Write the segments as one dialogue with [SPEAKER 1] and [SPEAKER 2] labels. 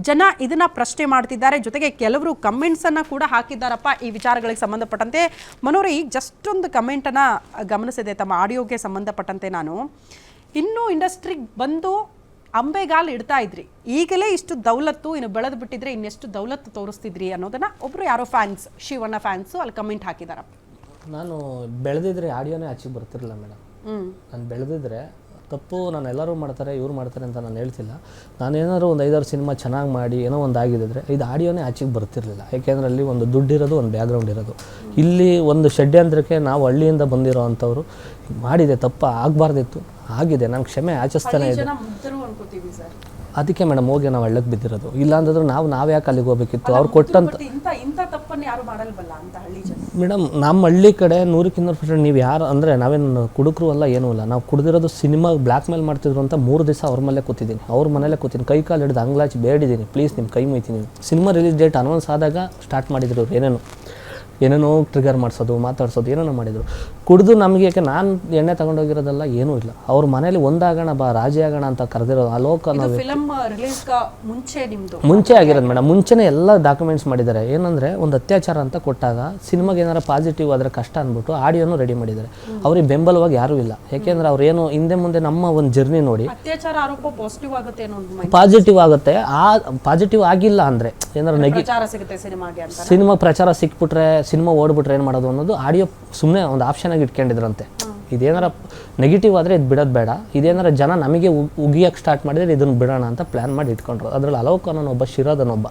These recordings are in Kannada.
[SPEAKER 1] ಜನ ಇದನ್ನು ಪ್ರಶ್ನೆ ಮಾಡ್ತಿದ್ದಾರೆ. ಜೊತೆಗೆ ಕೆಲವರು ಕಮೆಂಟ್ಸನ್ನು ಕೂಡ ಹಾಕಿದ್ದಾರಪ್ಪ ಈ ವಿಚಾರಗಳಿಗೆ ಸಂಬಂಧಪಟ್ಟಂತೆ. ಮನೋರು ಈಗ ಜಸ್ಟ್ ಒಂದು ಕಮೆಂಟನ್ನು ಗಮನಿಸಿದೆ ತಮ್ಮ ಆಡಿಯೋಗೆ ಸಂಬಂಧಪಟ್ಟಂತೆ. ನಾನು ಇನ್ನೂ ಇಂಡಸ್ಟ್ರಿಗೆ ಬಂದು ಅಂಬೆಗಾಲು ಇಡ್ತಾ ಇದ್ರಿ, ಈಗಲೇ ಇಷ್ಟು ದೌಲತ್ತು, ಇನ್ನು ಬೆಳೆದು ಬಿಟ್ಟಿದ್ರೆ ಇನ್ನೆಷ್ಟು ದೌಲತ್ತು ತೋರಿಸ್ತಿದ್ರಿ ಅನ್ನೋದನ್ನು ಒಬ್ಬರು ಯಾರೋ ಫ್ಯಾನ್ಸ್, ಶಿವಣ್ಣ ಫ್ಯಾನ್ಸು ಅಲ್ಲಿ ಕಮೆಂಟ್ ಹಾಕಿದಾರಪ್ಪ.
[SPEAKER 2] ನಾನು ಬೆಳೆದಿದ್ರೆ ಆಡಿಯೋನೇ ಆಚೆಗೆ ಬರ್ತಿರಲಿಲ್ಲ ಮೇಡಮ್. ನಾನು ಬೆಳೆದಿದ್ರೆ ತಪ್ಪು ನಾನು ಎಲ್ಲರೂ ಮಾಡ್ತಾರೆ ಇವ್ರು ಮಾಡ್ತಾರೆ ಅಂತ ನಾನು ಹೇಳ್ತಿಲ್ಲ. ನಾನೇನಾದ್ರು ಒಂದು 5-6 ಸಿನಿಮಾ ಚೆನ್ನಾಗಿ ಮಾಡಿ ಏನೋ ಒಂದು ಆಗಿದ್ದರೆ ಇದು ಆಡಿಯೋನೇ ಆಚೆಗೆ ಬರ್ತಿರಲಿಲ್ಲ. ಯಾಕೆಂದರೆ ಅಲ್ಲಿ ಒಂದು ದುಡ್ಡಿರೋದು, ಒಂದು ಬ್ಯಾಕ್ಗ್ರೌಂಡ್ ಇರೋದು. ಇಲ್ಲಿ ಒಂದು ಷಡ್ಯಂತ್ರಕ್ಕೆ ನಾವು ಹಳ್ಳಿಯಿಂದ ಬಂದಿರೋ ಅಂಥವ್ರು ಮಾಡಿದೆ, ತಪ್ಪು ಆಗಬಾರ್ದಿತ್ತು, ಆಗಿದೆ, ನಾನು ಕ್ಷಮೆ ಯಾಚಿಸ್ತಾನೆ ಇದೆ. ಅದಕ್ಕೆ ಮೇಡಮ್ ಹೋಗಿ ನಾವು ಹಳ್ಳಕ್ಕೆ ಬಿದ್ದಿರೋದು. ಇಲ್ಲ ಅಂತಂದ್ರೆ ನಾವು ಯಾಕೆ ಅಲ್ಲಿಗೆ ಹೋಗ್ಬೇಕಿತ್ತು? ಅವ್ರು ಕೊಟ್ಟಂತ ಮೇಡಮ್ ನಮ್ಮ ಹಳ್ಳಿ ಕಡೆ 100% ನೀವು ಯಾರು ಅಂದರೆ ನಾವೇನು ಕುಡುಕರು ಅಲ್ಲ, ಏನೂ ಇಲ್ಲ. ನಾವು ಕುಡಿದಿರೋದು ಸಿನಿಮಾ ಬ್ಲ್ಯಾಕ್ ಮೇಲ್ ಮಾಡ್ತಿದ್ರು ಅಂತ 3 ದಿವಸ ಅವ್ರ ಮೇಲೆ ಕೂತಿದ್ದೀನಿ, ಅವ್ರ ಮನೇಲೆ ಕೂತೀನಿ, ಕೈ ಕಾಲು ಹಿಡಿದು ಅಂಗ್ಲಾಚಿ ಬೇಡಿದ್ದೀನಿ, ಪ್ಲೀಸ್ ನಿಮ್ಮ ಕೈ ಮುಯ್ತೀನಿ. ಸಿನಿಮಾ ರಿಲೀಸ್ ಡೇಟ್ ಅನೌನ್ಸ್ ಆದಾಗ ಸ್ಟಾರ್ಟ್ ಮಾಡಿದ್ರು ಅವ್ರು ಏನೇನೋ ಟ್ರಿಗರ್ ಮಾಡಿಸೋದು, ಮಾತಾಡ್ಸೋದು, ಏನೇನೋ ಮಾಡಿದರು. ಕುಡಿದು ನಮಗೆ, ಯಾಕೆ ನಾನು ಎಣ್ಣೆ ತಗೊಂಡೋಗಿರೋದೆಲ್ಲ ಏನೂ ಇಲ್ಲ. ಅವ್ರ ಮನೇಲಿ ಒಂದಾಗೋಣ ಬಾ ರಾಜಿ ಆಗೋಣ ಅಂತ ಕರೆದಿರೋದು. ಅಲೋಕ ಮುಂಚೆ ಆಗಿರೋದು ಮೇಡಮ್. ಮುಂಚೆನೇ ಎಲ್ಲ ಡಾಕ್ಯುಮೆಂಟ್ಸ್ ಮಾಡಿದ್ದಾರೆ. ಏನಂದರೆ ಒಂದು ಅತ್ಯಾಚಾರ ಅಂತ ಕೊಟ್ಟಾಗ ಸಿನಿಮಾಗೆ ಏನಾರು ಪಾಸಿಟಿವ್ ಆದರೆ ಕಷ್ಟ ಅಂದ್ಬಿಟ್ಟು ಆಡಿಯೋನು ರೆಡಿ ಮಾಡಿದ್ದಾರೆ. ಅವ್ರಿಗೆ ಬೆಂಬಲವಾಗಿ ಯಾರೂ ಇಲ್ಲ. ಯಾಕೆಂದರೆ ಅವ್ರೇನು ಹಿಂದೆ ಮುಂದೆ ನಮ್ಮ ಒಂದು ಜರ್ನಿ ನೋಡಿ
[SPEAKER 1] ಅತ್ಯಾಚಾರ ಆರೋಪ
[SPEAKER 2] ಪಾಸಿಟಿವ್ ಆಗುತ್ತೆ. ಆ ಪಾಸಿಟಿವ್ ಆಗಿಲ್ಲ ಅಂದರೆ ಏನಾರು ಸಿನಿಮಾ ಪ್ರಚಾರ ಸಿಕ್ಬಿಟ್ರೆ, ಸಿನಿಮಾ ಓಡ್ಬಿಟ್ರೆ ಏನು ಮಾಡೋದು ಅನ್ನೋದು ಆಡಿಯೋ ಸುಮ್ಮನೆ ಒಂದು ಆಪ್ಷನ್ ಆಗಿ ಇಟ್ಕೊಂಡಿದ್ರಂತೆ. ಇದೇನಾರ ನೆಗೆಟಿವ್ ಆದರೆ ಇದು ಬಿಡೋದು ಬೇಡ, ಇದೇನಾರ ಜನ ನಮಗೆ ಉಗಿಯೋಕ್ಕೆ ಸ್ಟಾರ್ಟ್ ಮಾಡಿದರೆ ಇದನ್ನು ಬಿಡೋಣ ಅಂತ ಪ್ಲ್ಯಾನ್ ಮಾಡಿ ಇಟ್ಕೊಂಡ್ರು. ಅದರಲ್ಲಿ ಅಲೋಕ್ ಅನ್ನೋನೊಬ್ಬ, ಶಿರೋದನೊಬ್ಬ,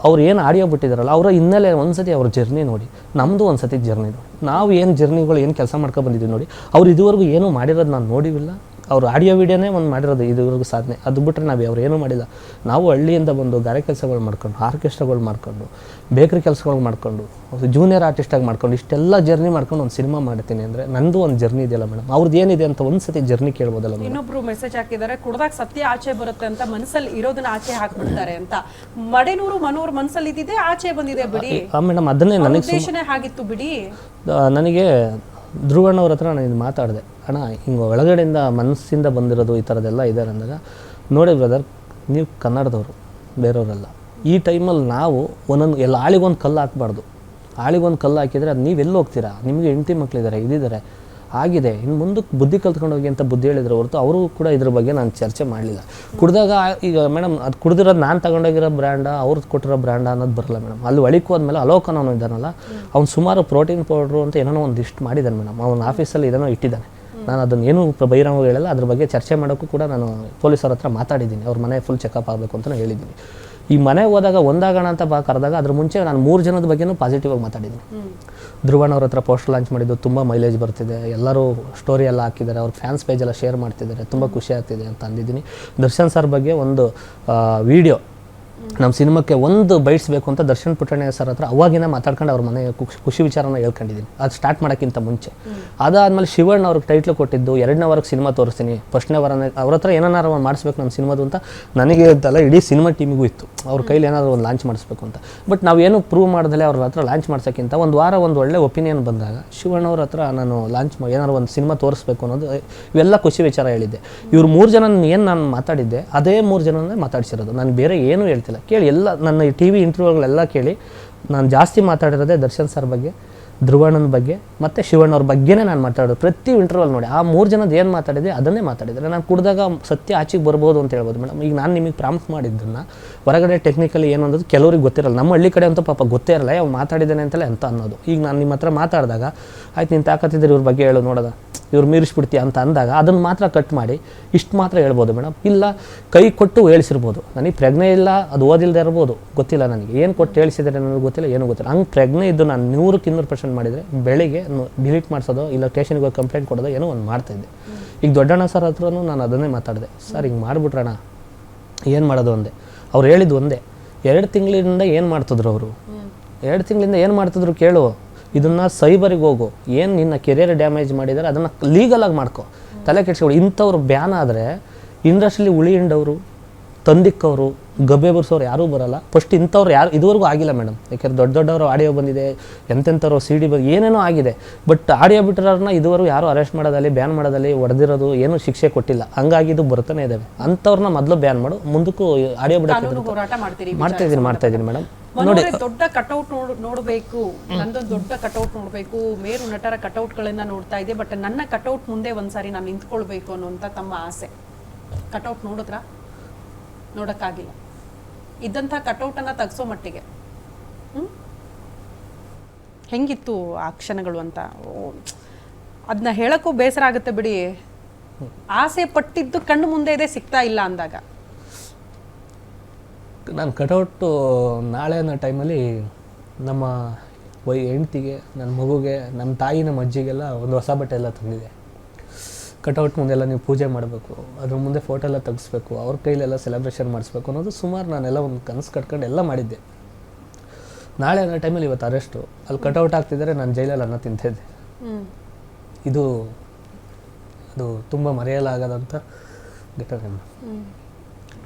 [SPEAKER 2] ಅವ್ರು ಏನು ಆಡಿಯೋ ಬಿಟ್ಟಿದ್ದಾರಲ್ಲ ಅವರ ಹಿನ್ನೆಲೆ ಒಂದ್ಸತಿ ಅವ್ರ ಜರ್ನಿ ನೋಡಿ, ನಮ್ಮದು ಒಂದು ಸತಿ ಜರ್ನಿ ನೋಡಿ, ನಾವು ಏನು ಜರ್ನಿಗಳು ಏನು ಕೆಲಸ ಮಾಡ್ಕೊಂಡು ಬಂದಿದ್ದೀವಿ ನೋಡಿ. ಅವ್ರು ಇದುವರೆಗೂ ಏನೂ ಮಾಡಿರೋದು ನಾನು ನೋಡಿವಿಲ್ಲ. ಅವ್ರು ಆಡಿಯೋ ವಿಡಿಯೋನೇ ಒಂದು ಮಾಡಿರೋದು ಇದುವರೆಗೂ ಸಾಧನೆ. ಅದು ಬಿಟ್ಟರೆ ನಾವು ಅವ್ರು ಏನೂ ಮಾಡಿಲ್ಲ. ನಾವು ಹಳ್ಳಿಯಿಂದ ಬಂದು ಗಾರೆ ಕೆಲಸಗಳು ಮಾಡ್ಕೊಂಡು, ಆರ್ಕೆಸ್ಟ್ರಾಗಳು ಮಾಡ್ಕೊಂಡು, ಬೇಕ್ರಿ ಕೆಲಸಗಳು ಮಾಡ್ಕೊಂಡು, ಜೂನಿಯರ್ ಆರ್ಟಿಸ್ಟಾಗಿ ಮಾಡ್ಕೊಂಡು, ಇಷ್ಟೆಲ್ಲ ಜರ್ನಿ ಮಾಡ್ಕೊಂಡು ಒಂದು ಸಿನಿಮಾ ಮಾಡ್ತೀನಿ ಅಂದರೆ ನಂದು ಒಂದು ಜರ್ನಿ ಇದೆಯಲ್ಲ ಮೇಡಮ್. ಅವ್ರದ್ದು ಏನಿದೆ ಅಂತ ಒಂದು ಸತಿ ಜರ್ನಿ ಕೇಳ್ಬೋದಲ್ಲ.
[SPEAKER 1] ಇನ್ನೊಬ್ರು ಮೆಸೇಜ್ ಹಾಕಿದ್ದಾರೆ, ಕುಡ್ದಾಗ ಸತ್ಯ ಆಚೆ ಬರುತ್ತೆ ಅಂತ, ಮನಸ್ಸಲ್ಲಿ ಇರೋದನ್ನ ಆಚೆ ಹಾಕ್ಬಿಡ್ತಾರೆ ಅಂತ. ಮಡೆನೂರು ಮನೋರು ಮನಸ್ಸಲ್ಲಿ ಇದ್ದಿದೆ, ಆಚೆ ಬಂದಿದೆ ಬಿಡಿ ಮೇಡಮ್.
[SPEAKER 2] ಅದನ್ನೇ ನನಗೆ
[SPEAKER 1] ಆಗಿತ್ತು ಬಿಡಿ.
[SPEAKER 2] ನನಗೆ ಧ್ರುವಣ್ಣವ್ರ ಹತ್ರ ನಾನು ಇದು ಮಾತಾಡಿದೆ, ಅಣ್ಣ ಹಿಂಗೆ ಒಳಗಡೆಯಿಂದ ಮನಸ್ಸಿಂದ ಬಂದಿರೋದು ಈ ಥರದ್ದೆಲ್ಲ ಇದೆ ಅಂದಾಗ, ನೋಡಿ ಬ್ರದರ್, ನೀವು ಕನ್ನಡದವರು, ಬೇರೆಯವರೆಲ್ಲ. ಈ ಟೈಮಲ್ಲಿ ನಾವು ಒಂದೊಂದು ಎಲ್ಲ ಆಳಿಗೊಂದು ಕಲ್ಲು ಹಾಕ್ಬಾರ್ದು. ಆಳಿಗೊಂದು ಕಲ್ಲು ಹಾಕಿದರೆ ಅದು ನೀವೆಲ್ಲಿ ಹೋಗ್ತೀರಾ? ನಿಮಗೆ ಹೆಂಡತಿ ಮಕ್ಕಳಿದ್ದಾರೆ, ಇದಿದ್ದಾರೆ, ಆಗಿದೆ, ಇನ್ನು ಮುಂದಕ್ಕೆ ಬುದ್ಧಿ ಕಲ್ತ್ಕೊಂಡು ಹೋಗಿ ಅಂತ ಬುದ್ಧಿ ಹೇಳಿದ್ರೆ ಹೊರತು ಅವರು ಕೂಡ ಇದ್ರ ಬಗ್ಗೆ ನಾನು ಚರ್ಚೆ ಮಾಡಲಿಲ್ಲ. ಕುಡ್ದಾಗ ಈಗ ಮೇಡಮ್ ಅದು ಕುಡ್ದಿರೋದು ನಾನು ತಗೊಂಡೋಗಿರೋ ಬ್ರ್ಯಾಂಡ, ಅವ್ರದ್ದು ಕೊಟ್ಟಿರೋ ಬ್ರ್ಯಾಂಡ ಅನ್ನೋದು ಬರಲ್ಲ ಮೇಡಮ್. ಅಲ್ಲಿ ಒಳಿಕೆ ಹೋದ್ಮೇಲೆ ಅಲೋಕನ ಅವನು ಇದ್ದಾನಲ್ಲ, ಅವ್ನು ಸುಮಾರು ಪ್ರೋಟೀನ್ ಪೌಡ್ರು ಅಂತ ಏನೋ ಒಂದಿಷ್ಟು ಮಾಡಿದ್ದಾನೆ ಮೇಡಮ್. ಅವನ ಆಫೀಸಲ್ಲಿ ಇದನ್ನೋ ಇಟ್ಟಿದ್ದಾನೆ. ನಾನು ಅದನ್ನು ಏನೂ ಬಹಿರಂಗ ಹೇಳಲ್ಲ. ಅದ್ರ ಬಗ್ಗೆ ಚರ್ಚೆ ಮಾಡೋಕ್ಕೂ ಕೂಡ ನಾನು ಪೊಲೀಸರ ಹತ್ರ ಮಾತಾಡಿದ್ದೀನಿ. ಅವ್ರ ಮನೆ ಫುಲ್ ಚೆಕಪ್ ಆಗಬೇಕು ಅಂತ ಹೇಳಿದ್ದೀನಿ. ಈ ಮನೆಗೆ ಹೋದಾಗ ಒಂದಾಗೋಣ ಅಂತ ಕರೆದಾಗ ಅದ್ರ ಮುಂಚೆ ನಾನು 3 ಜನದ ಬಗ್ಗೆನೂ ಪಾಸಿಟಿವ್ ಆಗಿ ಮಾತಾಡಿದ್ದೀನಿ. ಧ್ರುವಣ್ಣವ್ರ ಹತ್ರ ಪೋಸ್ಟರ್ ಲಾಂಚ್ ಮಾಡಿದ್ದು ತುಂಬ ಮೈಲೇಜ್ ಬರ್ತಿದೆ, ಎಲ್ಲರೂ ಸ್ಟೋರಿ ಎಲ್ಲ ಹಾಕಿದ್ದಾರೆ, ಅವ್ರ ಫ್ಯಾನ್ಸ್ ಪೇಜೆಲ್ಲ ಶೇರ್ ಮಾಡ್ತಿದ್ದಾರೆ, ತುಂಬ ಖುಷಿ ಆಗ್ತಿದೆ ಅಂತ ಅಂದಿದ್ದೀನಿ. ದರ್ಶನ್ ಸರ್ ಬಗ್ಗೆ ಒಂದು ವಿಡಿಯೋ ನಮ್ಮ ಸಿನಿಮಾಕ್ಕೆ ಒಂದು ಬೈಟ್ಸ್ ಬೇಕು ಅಂತ ದರ್ಶನ್ ಪುಟ್ಟಣ್ಣ ಸರ್ ಹತ್ರ ಅವಾಗಿನ ಮಾತಾಡ್ಕೊಂಡು ಅವ್ರ ಮನೆ ಖುಷಿ ವಿಚಾರನ ಹೇಳ್ಕೊಂಡಿದ್ದೀನಿ, ಅದು ಸ್ಟಾರ್ಟ್ ಮಾಡೋಕ್ಕಿಂತ ಮುಂಚೆ. ಅದಾದಮೇಲೆ ಶಿವಣ್ಣ ಅವ್ರಿಗೆ ಟೈಟ್ಲು ಕೊಟ್ಟಿದ್ದು 2ನೇ ವಾರಕ್ಕೆ ಸಿನಿಮಾ ತೋರಿಸ್ತೀನಿ, 1ನೇ ವಾರನೇ ಅವ್ರ ಹತ್ರ ಏನಾರು ಮಾಡಿಸ್ಬೇಕು ನಮ್ಮ ಸಿನಿಮಾದು ಅಂತ ನನಗೆ ಇದ್ದಲ್ಲ, ಇಡೀ ಸಿನಿಮಾ ಟೀಮಿಗೂ ಇತ್ತು ಅವ್ರ ಕೈಲಿ ಏನಾದರೂ ಒಂದು ಲಾಂಚ್ ಮಾಡಿಸ್ಬೇಕು ಅಂತ. ಬಟ್ ನಾವೇನು ಪ್ರೂವ್ ಮಾಡ್ದಲೇ ಅವ್ರ ಹತ್ರ ಲಾಂಚ್ ಮಾಡ್ಸೋಕ್ಕಿಂತ ಒಂದು ವಾರ ಒಂದು ಒಳ್ಳೆ ಒಪಿನಿಯನ್ ಬಂದಾಗ ಶಿವಣ್ಣವ್ರ ಹತ್ರ ನಾನು ಲಾಂಚ್ ಏನಾದ್ರು ಒಂದು ಸಿನಿಮಾ ತೋರಿಸ್ಬೇಕು ಅನ್ನೋದು ಇವೆಲ್ಲ ಖುಷಿ ವಿಚಾರ ಹೇಳಿದ್ದೆ. ಇವ್ರು 3 ಜನ ಏನು ನಾನು ಮಾತಾಡಿದ್ದೆ ಅದೇ 3 ಜನನೇ ಮಾತಾಡಿಸಿರೋದು, ನಾನು ಬೇರೆ ಏನೂ ಹೇಳ್ತಿಲ್ಲ. ಕೇಳಿ ಎಲ್ಲ ನನ್ನ ಟಿ ವಿ ಇಂಟರ್ವ್ಯೂಗಳೆಲ್ಲ ಕೇಳಿ, ನಾನು ಜಾಸ್ತಿ ಮಾತಾಡಿರೋದೇ ದರ್ಶನ್ ಸರ್ ಬಗ್ಗೆ, ಧ್ರುವಣ್ಣನ ಬಗ್ಗೆ ಮತ್ತು ಶಿವಣ್ಣವ್ರ ಬಗ್ಗೆನೇ ನಾನು ಮಾತಾಡೋದು. ಪ್ರತಿ ಇಂಟರ್ವ್ಯೂಲ್ ನೋಡಿ ಆ 3 ಜನದ ಏನು ಮಾತಾಡಿದೆ ಅದನ್ನೇ ಮಾತಾಡಿದರೆ. ನಾನು ಕುಡಿದಾಗ ಸತ್ಯ ಆಚೆಗೆ ಬರ್ಬೋದು ಅಂತ ಹೇಳ್ಬೋದು ಮೇಡಮ್. ಈಗ ನಾನು ನಿಮಗೆ ಪ್ರಾಮಿಸ್ ಮಾಡಿದ್ದನ್ನು ಹೊರಗಡೆ ಟೆಕ್ನಿಕಲಿ ಏನು ಅನ್ನೋದು ಕೆಲವ್ರಿಗೆ ಗೊತ್ತಿರಲ್ಲ. ನಮ್ಮ ಹಳ್ಳಿ ಕಡೆ ಅಂತೂ ಪಾಪ ಗೊತ್ತೇ ಇರಲ್ಲ, ಯಾವ ಮಾತಾಡಿದ್ದೇನೆ ಅಂತಲೇ ಅಂತ ಅನ್ನೋದು. ಈಗ ನಾನು ನಿಮ್ಮ ಹತ್ರ ಮಾತಾಡಿದಾಗ ಆಯ್ತು ನೀನು ತಾಕತ್ತಿದ್ರೆ ಇವ್ರ ಬಗ್ಗೆ ಹೇಳೋ ನೋಡೋದ, ಇವ್ರು ಮೀರಿಸ್ಬಿಡ್ತೀಯ ಅಂತ ಅಂದಾಗ ಅದನ್ನು ಮಾತ್ರ ಕಟ್ ಮಾಡಿ ಇಷ್ಟು ಮಾತ್ರ ಹೇಳ್ಬೋದು ಮೇಡಮ್. ಇಲ್ಲ ಕೈ ಕೊಟ್ಟು ಹೇಳಿಸಿರ್ಬೋದು, ನನಗೆ ಪ್ರಜ್ಞೆ ಇಲ್ಲ, ಅದು ಓದಿಲ್ಲದೆ ಇರ್ಬೋದು, ಗೊತ್ತಿಲ್ಲ ನನಗೆ ಏನು ಕೊಟ್ಟು ಹೇಳಿಸಿದರೆ ನನಗೆ ಗೊತ್ತಿಲ್ಲ, ಏನೂ ಗೊತ್ತಿಲ್ಲ. ಹಂಗೆ ಪ್ರಜ್ಞೆ ಇದ್ದು ನಾನು 100% ಮಾಡಿದರೆ ಬೆಳಿಗ್ಗೆ ಡಿಲೀಟ್ ಮಾಡಿಸೋದು ಇಲ್ಲ ಸ್ಟೇಷನ್ಗೆ ಹೋಗಿ ಕಂಪ್ಲೇಂಟ್ ಕೊಡೋದು ಏನೋ ಒಂದು ಮಾಡ್ತಾಯಿದ್ದೆ. ಈಗ ದೊಡ್ಡಣ್ಣ ಸರ್ ಹತ್ರನೂ ನಾನು ಅದನ್ನೇ ಮಾತಾಡಿದೆ, ಸರ್ ಹಿಂಗೆ ಮಾಡಿಬಿಟ್ರಣ್ಣ ಏನು ಮಾಡೋದು ಅಂದೆ. ಅವ್ರು ಹೇಳಿದ್ದು ಒಂದೇ, 2 ತಿಂಗಳಿಂದ ಏನು ಮಾಡ್ತಿದ್ರು ಅವರು, 2 ತಿಂಗಳಿಂದ ಏನು ಮಾಡ್ತಿದ್ರು ಕೇಳು, ಇದನ್ನು ಸೈಬರಿಗೆ ಹೋಗು, ಏನು ನಿನ್ನ ಕೆರಿಯರ್ ಡ್ಯಾಮೇಜ್ ಮಾಡಿದ್ದಾರೆ ಅದನ್ನು ಲೀಗಲಾಗಿ ಮಾಡ್ಕೊ, ತಲೆ ಕೆಡ್ಸ್ಕೊಡು. ಇಂಥವ್ರು ಬ್ಯಾನ್ ಆದರೆ ಇಂಡಸ್ಟ್ರಿಲಿ ಉಳಿ ಹಿಂಡವರು ತಂದಿಕ್ಕವರು ಗಬ್ಬೆ ಬರ್ಸೋರು ಯಾರೂ ಬರಲ್ಲ. ಫಸ್ಟ್ ಇಂಥವ್ರು ಯಾರು ಇದುವರೆಗೂ ಆಗಿಲ್ಲ ಮೇಡಮ್. ಯಾಕೆಂದ್ರೆ ದೊಡ್ಡವರು ಆಡಿಯೋ ಬಂದಿದೆ, ಎಂತೆಂಥವ್ರು CD ಏನೇನೋ ಆಗಿದೆ. ಬಟ್ ಆಡಿಯೋ ಬಿಟ್ಟರನ್ನ ಇದುವರೆಗೂ ಯಾರು ಅರೆಸ್ಟ್ ಮಾಡೋದಲ್ಲಿ, ಬ್ಯಾನ್ ಮಾಡೋದಲ್ಲಿ, ಹೊಡೆದಿರೋದು ಏನೂ ಶಿಕ್ಷೆ ಕೊಟ್ಟಿಲ್ಲ. ಹಂಗಾಗಿ ಇದು ಬರ್ತಾನೆ ಇದ್ದಾವೆ. ಅಂಥವ್ರನ್ನ ಮೊದಲು ಬ್ಯಾನ್ ಮಾಡು, ಮುಂದಕ್ಕೂ ಆಡಿಯೋ
[SPEAKER 1] ಕಾನೂನು ಹೋರಾಟ ಮಾಡ್ತೀರಿ.
[SPEAKER 2] ಮಾಡ್ತಾ ಇದ್ದೀನಿ ಮೇಡಮ್.
[SPEAKER 1] ನೋಡಿ, ದೊಡ್ಡ ಕಟೌಟ್ ನೋಡಬೇಕು, ನಂದೊಂದು ದೊಡ್ಡ ಕಟೌಟ್ ನೋಡಬೇಕು, ಮೇರು ನಟರ ಕಟೌಟ್ಗಳನ್ನ ನೋಡ್ತಾ ಇದೆ. ಬಟ್ ನನ್ನ ಕಟೌಟ್ ಮುಂದೆ ಒಂದ್ಸಾರಿ ನಾನು ನಿಂತ್ಕೊಳ್ಬೇಕು ಅನ್ನುವಂಥ ತಮ್ಮ ಆಸೆ. ಕಟೌಟ್ ನೋಡಿದ್ರಾ? ನೋಡೋಕ್ಕಾಗಿಲ್ಲ. ಇದ್ದಂಥ ಕಟೌಟನ್ನು ತೆಗೆಸೋ ಮಟ್ಟಿಗೆ ಹೆಂಗಿತ್ತು ಆ ಕ್ಷಣಗಳು ಅಂತ ಅದನ್ನ ಹೇಳೋಕ್ಕೂ ಬೇಸರ ಆಗುತ್ತೆ ಬಿಡಿ. ಆಸೆ ಪಟ್ಟಿದ್ದು ಕಣ್ಣು ಮುಂದೆ ಇದೆ, ಸಿಗ್ತಾ ಇಲ್ಲ ಅಂದಾಗ.
[SPEAKER 2] ನಾನು ಕಟೌಟು ನಾಳೆ ಅನ್ನೋ ಟೈಮಲ್ಲಿ ನಮ್ಮ ಹೆಂಡ್ತಿಗೆ, ನನ್ನ ಮಗುಗೆ, ನಮ್ಮ ತಾಯಿ, ನಮ್ಮ ಅಜ್ಜಿಗೆಲ್ಲ ಒಂದು ಹೊಸ ಬಟ್ಟೆ ಎಲ್ಲ ತಂದಿದೆ. ಕಟೌಟ್ ಮುಂದೆಲ್ಲ ನೀವು ಪೂಜೆ ಮಾಡಬೇಕು, ಅದ್ರ ಮುಂದೆ ಫೋಟೋ ಎಲ್ಲ ತೆಗಿಸ್ಬೇಕು, ಅವ್ರ ಕೈಲೆಲ್ಲ ಸೆಲೆಬ್ರೇಷನ್ ಮಾಡಿಸ್ಬೇಕು ಅನ್ನೋದು ಸುಮಾರು ನಾನೆಲ್ಲ ಒಂದು ಕನಸು ಕಟ್ಕೊಂಡು ಎಲ್ಲ ಮಾಡಿದ್ದೆ. ನಾಳೆ ಅನ್ನೋ ಟೈಮಲ್ಲಿ ಇವತ್ತು ಅರೆಸ್ಟು, ಅಲ್ಲಿ ಕಟೌಟ್ ಆಗ್ತಿದ್ದಾರೆ, ನಾನು ಜೈಲಲ್ಲಿ ಅನ್ನ ತಿಂತಿದ್ದೆ. ಅದು ತುಂಬ ಮರೆಯಲಾಗದಂಥ ಘಟನೆ.